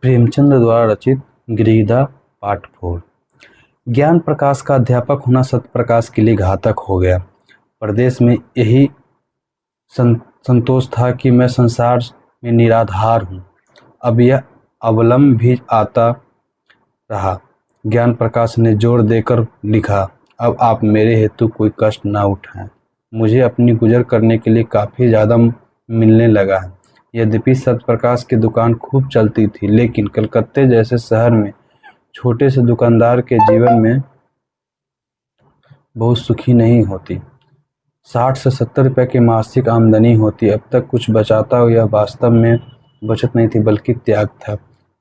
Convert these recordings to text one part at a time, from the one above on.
प्रेमचंद द्वारा रचित गिरिधा पार्ट 4। ज्ञान प्रकाश का अध्यापक होना सत्यप्रकाश के लिए घातक हो गया। प्रदेश में यही संतोष था कि मैं संसार में निराधार हूँ। अब यह अवलंब भी आता रहा। ज्ञान प्रकाश ने जोर देकर लिखा, अब आप मेरे हेतु कोई कष्ट ना उठाएं। मुझे अपनी गुजर करने के लिए काफ़ी ज़्यादा मिलने लगा है। यद्यपि सत्यप्रकाश की दुकान खूब चलती थी, लेकिन कलकत्ते जैसे शहर में छोटे से दुकानदार के जीवन में बहुत सुखी नहीं होती। 60 से 70 रुपये की मासिक आमदनी होती। अब तक कुछ बचाता हो, यह वास्तव में बचत नहीं थी बल्कि त्याग था।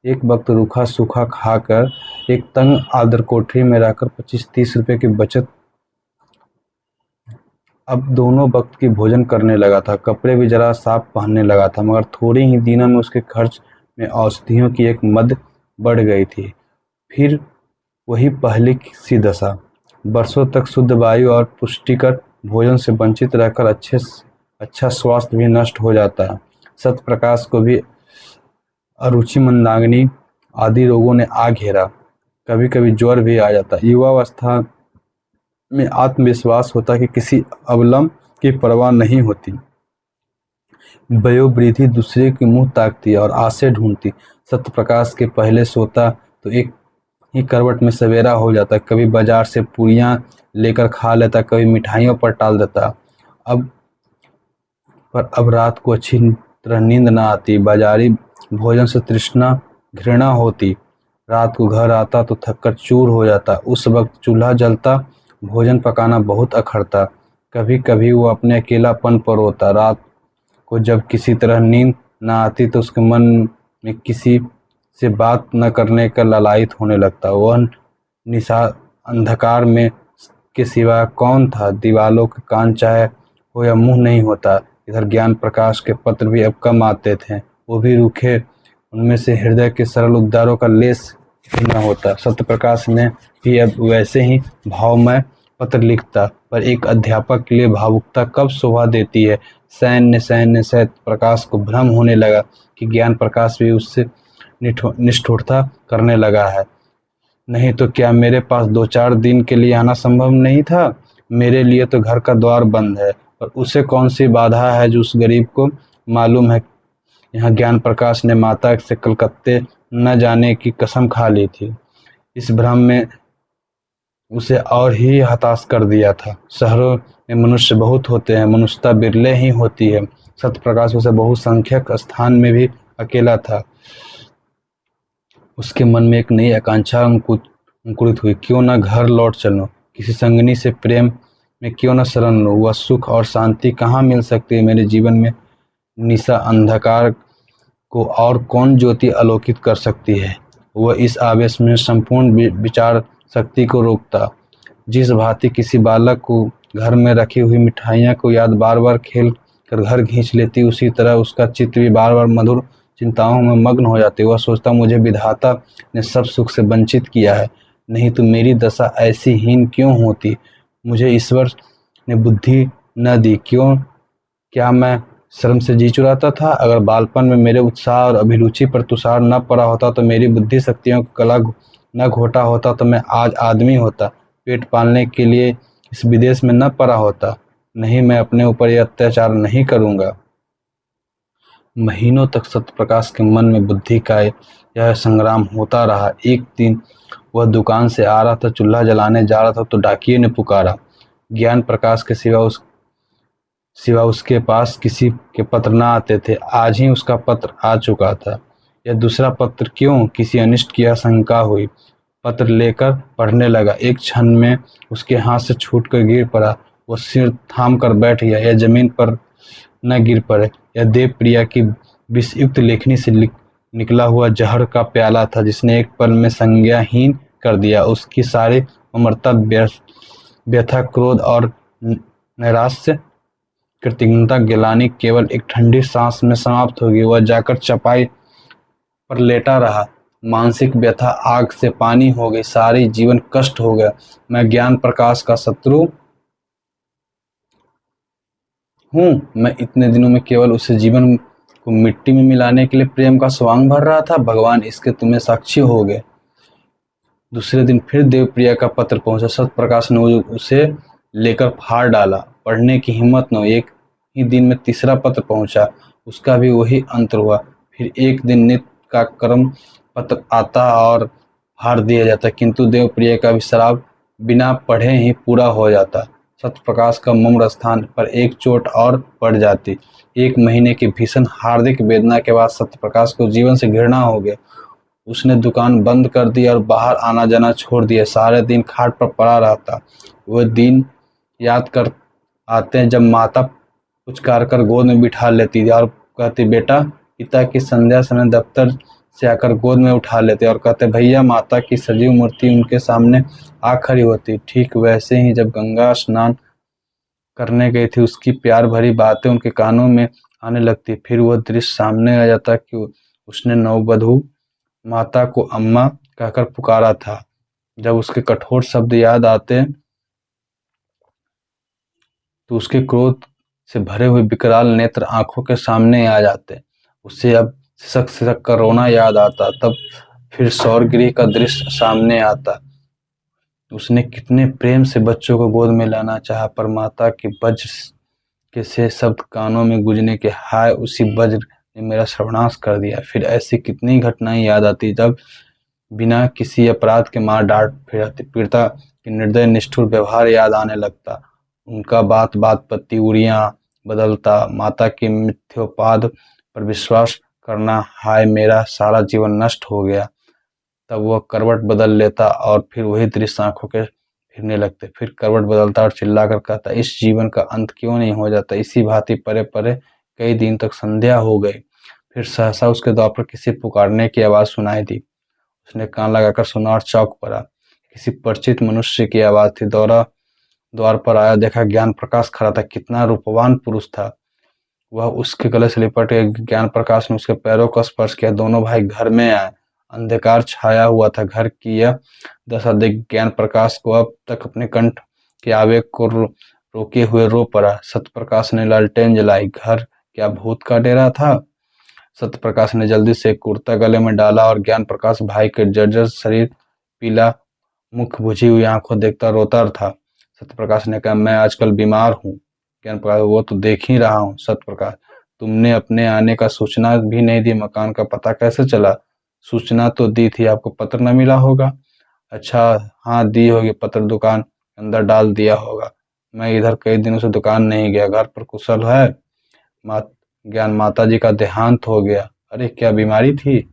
एक वक्त रूखा सूखा खाकर एक तंग आदर कोठरी में रहकर 25-30 रुपये की बचत अब दोनों वक्त की भोजन करने लगा था। कपड़े भी जरा साफ पहनने लगा था, मगर थोड़े ही दिनों में उसके खर्च में औषधियों की एक मद बढ़ गई थी। फिर वही पहले सी दशा। बरसों तक शुद्ध वायु और पुष्टिकर भोजन से वंचित रहकर अच्छा स्वास्थ्य भी नष्ट हो जाता है। सत्यप्रकाश को भी अरुचि, मंदाग्नि आदि रोगों ने आ घेरा। कभी कभी ज्वर भी आ जाता। युवावस्था में आत्मविश्वास होता कि किसी अवलंब की परवाह नहीं होती। वयोवृद्धि दूसरे के मुंह ताकती और आशे ढूंढती। सत्यप्रकाश के पहले सोता तो एक ही करवट में सवेरा हो जाता। कभी बाजार से पूरियां लेकर खा लेता, कभी मिठाइयों पर टाल देता। अब रात को अच्छी तरह नींद न आती। बाजारी भोजन से तृष्णा घृणा होती। रात को घर आता तो थककर चूर हो जाता। उस वक्त चूल्हा जलता, भोजन पकाना बहुत अखरता। कभी कभी वो अपने अकेलापन पर रोता। रात को जब किसी तरह नींद न आती तो उसके मन में किसी से बात न करने का लालायित होने लगता। वह निशा अंधकार में के सिवा कौन था। दीवालों के कान चाहे हो या मुंह नहीं होता। इधर ज्ञान प्रकाश के पत्र भी अब कम आते थे, वो भी रूखे। उनमें से हृदय के सरल उद्गारों का लेस ही न होता। सत्यप्रकाश ने भी अब वैसे ही भावमय पत्र लिखता, पर एक अध्यापक के लिए भावुकता कब शोभा देती है। सत्यप्रकाश प्रकाश को भ्रम होने लगा कि ज्ञान प्रकाश भी उससे निष्ठुरता करने लगा है। नहीं तो क्या मेरे पास 2-4 दिन के लिए आना संभव नहीं था? मेरे लिए तो घर का द्वार बंद है, और उसे कौन सी बाधा है जो उस गरीब को मालूम है। यहाँ ज्ञान प्रकाश ने माता से कलकत्ते न जाने की कसम खा ली थी। इस भ्रम में उसे और ही हताश कर दिया था। शहरों में मनुष्य बहुत होते हैं, मनुष्यता बिरले ही होती है। सत्यप्रकाश उसे बहुसंख्यक स्थान में भी अकेला था। उसके मन में एक नई आकांक्षा अंकुरित हुई। क्यों न घर लौट चलूं, किसी संगनी से प्रेम में क्यों न शरण लूं। वह सुख और शांति कहाँ मिल सकती है। मेरे जीवन में निशा अंधकार को और कौन ज्योति आलोकित कर सकती है। वह इस आवेश में संपूर्ण विचार शक्ति को रोकता। जिस भांति किसी बालक को घर में रखी हुई मिठाइयाँ को याद बार बार खेल कर घर खींच लेती, उसी तरह उसका चित्त भी बार बार मधुर चिंताओं में मग्न हो जाती। वह सोचता, मुझे विधाता ने सब सुख से वंचित किया है, नहीं तो मेरी दशा ऐसी हीन क्यों होती। मुझे ईश्वर ने बुद्धि न दी क्यों? क्या मैं शर्म से जी चुराता था? अगर बालपन में मेरे उत्साह और अभिरुचि पर तुषार न पड़ा होता, तो मेरी बुद्धि शक्तियों को कला न घोटा होता, तो मैं आज आदमी होता, पेट पालने के लिए इस विदेश में न पड़ा होता। नहीं, मैं अपने ऊपर यह अत्याचार नहीं करूँगा। महीनों तक सत्यप्रकाश के मन में बुद्धि का यह संग्राम होता रहा। एक दिन वह दुकान से आ रहा था, चूल्हा जलाने जा रहा था, तो डाकिये ने पुकारा। ज्ञान प्रकाश के सिवा उसके पास किसी के पत्र न आते थे। आज ही उसका पत्र आ चुका था। यह दूसरा पत्र क्यों? किसी अनिष्ट की आशंका हुई। पत्र लेकर पढ़ने लगा। एक क्षण में उसके हाथ से छूटकर गिर पड़ा। वह सिर थाम कर बैठ गया। यह जमीन पर न गिर पड़े। यह देव प्रिया की विषयुक्त लेखनी से निकला हुआ जहर का प्याला था, जिसने एक पल में संज्ञाहीन कर दिया। उसकी सारी अमरता, व्यथा, क्रोध और नैराश्य, कृतज्ञता, गिलानी केवल एक ठंडी सांस में समाप्त होगी। वह जाकर चपाई पर लेटा रहा। मानसिक व्यथा आग से पानी हो गई। सारी जीवन कष्ट हो गया। मैं ज्ञान प्रकाश का शत्रु हूँ। मैं इतने दिनों में केवल उसे जीवन को मिट्टी में मिलाने के लिए प्रेम का स्वांग भर रहा था। भगवान इसके तुम्हें साक्षी हो गए। दूसरे दिन फिर देवप्रिया का पत्र पहुंचा। सत्यप्रकाश ने उसे लेकर फाड़ डाला। पढ़ने की हिम्मत न हुई। एक ही दिन में तीसरा पत्र पहुंचा, उसका भी वही अंत हुआ। फिर एक दिन नित्य का क्रम पत्र आता और फाड़ दिया जाता, किंतु देवप्रिया का भी श्राप बिना पढ़े ही पूरा हो जाता। सत्यप्रकाश का मम्र स्थान पर एक चोट और पड़ जाती। 1 महीने की भीषण हार्दिक वेदना के बाद सत्यप्रकाश को जीवन से घृणा हो गया। उसने दुकान बंद कर दी और बाहर आना जाना छोड़ दिया। सारे दिन खाट पर पड़ा रहता। वह दिन याद कर आते हैं जब माता पुचकार कर गोद में बिठा लेती थी और कहती, बेटा। पिता की संध्या समय दफ्तर से आकर गोद में उठा लेते और कहते, भैया। माता की सजीव मूर्ति उनके सामने आ खड़ी होती। ठीक वैसे ही जब गंगा स्नान करने गई थी, उसकी प्यार भरी बातें उनके कानों में आने लगती। फिर वह दृश्य सामने आ जाता कि उसने नववधू माता को अम्मा कहकर पुकारा था। जब उसके कठोर शब्द याद आते तो उसके क्रोध से भरे हुए विकराल नेत्र आंखों के सामने आ जाते। उसे अब सिसक सिसक कर रोना याद आता। तब फिर सौरगृह का दृश्य सामने आता। उसने कितने प्रेम से बच्चों को गोद में लाना चाहा, पर माता के वज्र के से शब्द कानों में गूंजने के, हाय उसी वज्र ने मेरा सर्वनाश कर दिया। फिर ऐसी कितनी घटनाएं याद आती जब बिना किसी अपराध के मार डांट फिरती। पिता के निर्दय निष्ठुर व्यवहार याद आने लगता। उनका बात बात पर त्रिउड़ियां बदलता। माता के मिथ्योपाद पर विश्वास करना, हाय मेरा सारा जीवन नष्ट हो गया। तब वह करवट बदल लेता और फिर वही दृश्य आंखों के फिरने लगते। फिर करवट बदलता और चिल्लाकर कहता, इस जीवन का अंत क्यों नहीं हो जाता। इसी भांति परे परे कई दिन तक संध्या हो गई। फिर सहसा उसके द्वार पर किसी पुकारने की आवाज सुनाई दी। उसने कान लगाकर सुना और चौंक पड़ा। किसी परिचित मनुष्य की आवाज थी। द्वार पर आया, देखा ज्ञान प्रकाश खड़ा था। कितना रूपवान पुरुष था वह। उसके गले से लिपट गए। ज्ञान प्रकाश ने उसके पैरों को स्पर्श किया। दोनों भाई घर में आए। अंधकार छाया हुआ था। घर की यह दशा देख ज्ञान प्रकाश को अब तक अपने कंठ के आवेग को रोके हुए रो पड़ा। सत्यप्रकाश ने लालटेन जलाई। घर क्या भूत का डेरा था। सत्यप्रकाश ने जल्दी से कुर्ता गले में डाला और ज्ञान प्रकाश भाई के जर्जर शरीर, पीला मुख, बुझी हुई आंखों देखता रोता था। सत्यप्रकाश ने कहा, मैं आजकल बीमार हूँ। ज्ञान प्रकाश, वो तो देख ही रहा हूँ। सत्यप्रकाश, तुमने अपने आने का सूचना भी नहीं दी। मकान का पता कैसे चला। सूचना तो दी थी, आपको पत्र न मिला होगा। अच्छा, हाँ दी होगी। पत्र दुकान अंदर डाल दिया होगा। मैं इधर कई दिनों से दुकान नहीं गया। घर पर कुशल है। ज्ञान, माता जी का देहांत हो गया। अरे क्या बीमारी थी।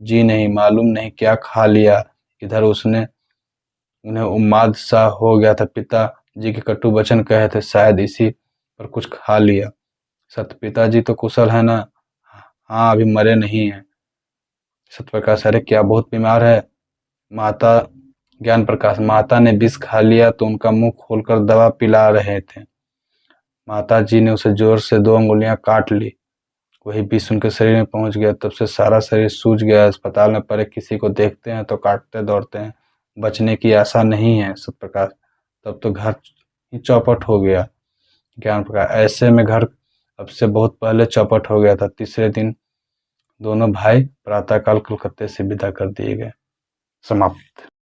जी नहीं, मालूम नहीं क्या खा लिया। इधर उसने उन्हें उन्माद सा हो गया था। पिता जी के कटु वचन कहे थे, शायद इसी पर कुछ खा लिया। सत्य, पिताजी तो कुशल है ना। हाँ, अभी मरे नहीं है। सत्यप्रकाश, अरे क्या बहुत बीमार है। माता, ज्ञान प्रकाश, माता ने विष खा लिया तो उनका मुंह खोलकर दवा पिला रहे थे। माता जी ने उसे जोर से 2 अंगुलियां काट ली। वही विष उनके शरीर में पहुंच गया। तब से सारा शरीर सूज गया। अस्पताल में पड़े किसी को देखते हैं तो काटते दौड़ते हैं। बचने की आशा नहीं है। सत्यप्रकाश, तब तो घर ही चौपट हो गया। ज्ञान प्रकाश, ऐसे में घर अब से बहुत पहले चौपट हो गया था। तीसरे दिन दोनों भाई प्रातःकाल कलकत्ते से विदा कर दिए गए। समाप्त।